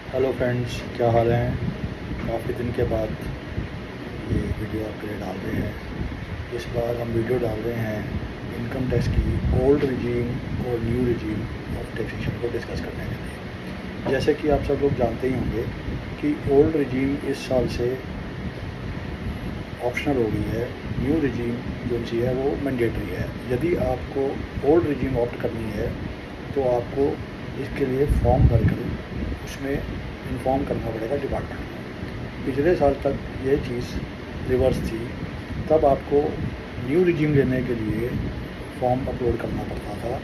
Hello friends, क्या हाल हैं। काफ़ी दिन के बाद ये वीडियो आपके लिए डाल रहे हैं। इस बार हम वीडियो डाल रहे हैं इनकम टैक्स की ओल्ड रिजीम और न्यू रिजीम ऑफ टैक्सेशन को डिस्कस करने के लिए। जैसे कि आप सब लोग जानते ही होंगे कि ओल्ड रिजीम इस साल से ऑप्शनल हो गई है, न्यू रिजीम जो सी है वो मैंडेटरी है। यदि आपको ओल्ड रिजीम ऑप्ट करनी है तो आपको इसके लिए फॉर्म भरकर उसमें इन्फॉर्म करना पड़ेगा डिपार्टमेंट को। पिछले साल तक ये चीज़ रिवर्स थी, तब आपको न्यू रिजीम लेने के लिए फॉर्म अपलोड करना पड़ता था।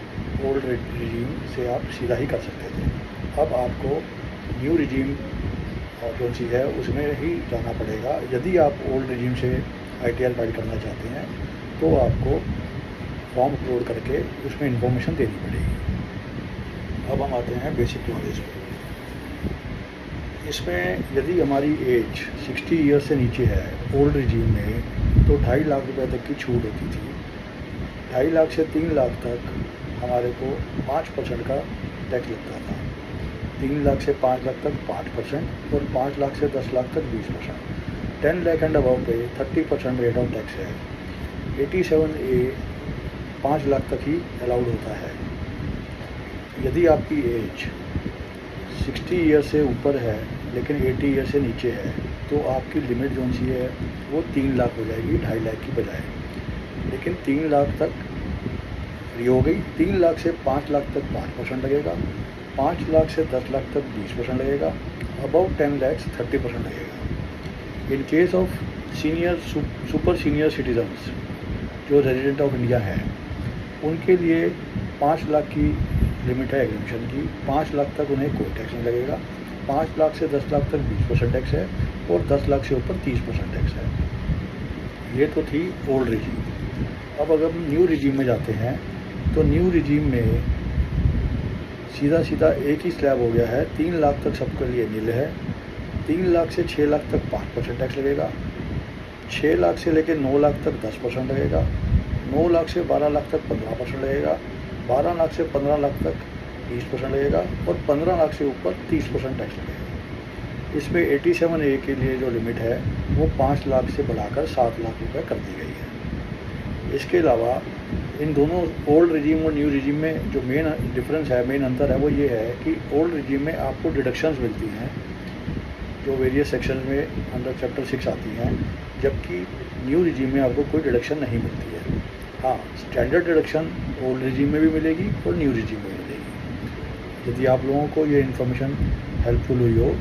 ओल्ड रिजीम से आप सीधा ही कर सकते थे। अब आपको न्यू रिजीम जो सी है उसमें ही जाना पड़ेगा। यदि आप ओल्ड रिजीम से ITR फाइल करना चाहते हैं तो आपको फॉर्म अपलोड करके उसमें इंफॉर्मेशन देनी पड़ेगी। अब हम आते हैं बेसिक नॉलेज पे। इसमें यदि हमारी एज 60 ईयर से नीचे है ओल्ड रिजीम में तो 2.5 लाख रुपए तक की छूट होती थी। 2.5 लाख से 3 लाख तक हमारे को 5% का टैक्स लगता था। 3 लाख से 5 लाख तक 5% और 5 लाख से 10 लाख तक 20%। 10 लाख एंड अबव पे 30% रेट ऑफ टैक्स है। 87A 5 लाख तक ही अलाउड होता है। यदि आपकी एज 60 ईयर से ऊपर है लेकिन 80 ईयर से नीचे है तो आपकी लिमिट जो सी है वो 3 लाख हो जाएगी 2.5 लाख की बजाय। लेकिन 3 लाख तक फ्री हो गई। 3 लाख से 5 लाख तक 5% लगेगा। 5 लाख से 10 लाख तक 20% लगेगा। अबव 10 लैक्स 30% लगेगा। In case of senior super senior citizens जो रेजिडेंट ऑफ इंडिया हैं उनके लिए 5 लाख की लिमिट है एग्जेम्पशन की। 5 लाख तक उन्हें कोई टैक्स नहीं लगेगा। 5 लाख से 10 लाख तक 20% टैक्स है और 10 लाख से ऊपर 30% टैक्स है। ये तो थी ओल्ड रिजीम। अब अगर हम न्यू रिजीम में जाते हैं तो न्यू रिजीम में सीधा एक ही स्लैब हो गया है। 3 लाख तक सबके लिए नील है। 3 लाख से 6 लाख तक 5% टैक्स लगेगा। 6 लाख से लेकर 9 लाख तक 10% लगेगा। 9 लाख से 12 लाख तक 15% लगेगा। 12 लाख से 15 लाख तक 20% लगेगा और 15 लाख से ऊपर 30% टैक्स लगेगा। इसमें 87A के लिए जो लिमिट है वो 5 लाख से बढ़ाकर 7 लाख रुपए कर दी गई है। इसके अलावा इन दोनों ओल्ड रिजीम और न्यू रिजीम में जो मेन डिफरेंस है, मेन अंतर है वो ये है कि ओल्ड रिजीम में आपको डिडक्शंस मिलती हैं जो वेरियस सेक्शन में अंडर चैप्टर 6 आती हैं, जबकि न्यू रिजीम में आपको कोई डिडक्शन नहीं मिलती है। हाँ, स्टैंडर्ड डिडक्शन ओल्ड रिजीम में भी मिलेगी और न्यू रिजीम में भी मिलेगी। यदि आप लोगों को ये इन्फॉर्मेशन हेल्पफुल हुई हो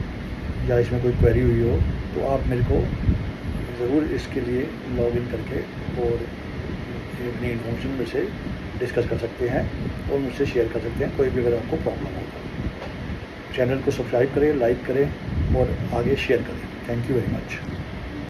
या इसमें कोई क्वेरी हुई हो तो आप मेरे को ज़रूर इसके लिए लॉग इन करके और अपनी इन्फॉर्मेशन में से डिस्कस कर सकते हैं और मुझसे शेयर कर सकते हैं कोई भी अगर आपको प्रॉब्लम हो तो। चैनल को सब्सक्राइब करें, लाइक करें और आगे शेयर करें। Thank you very much.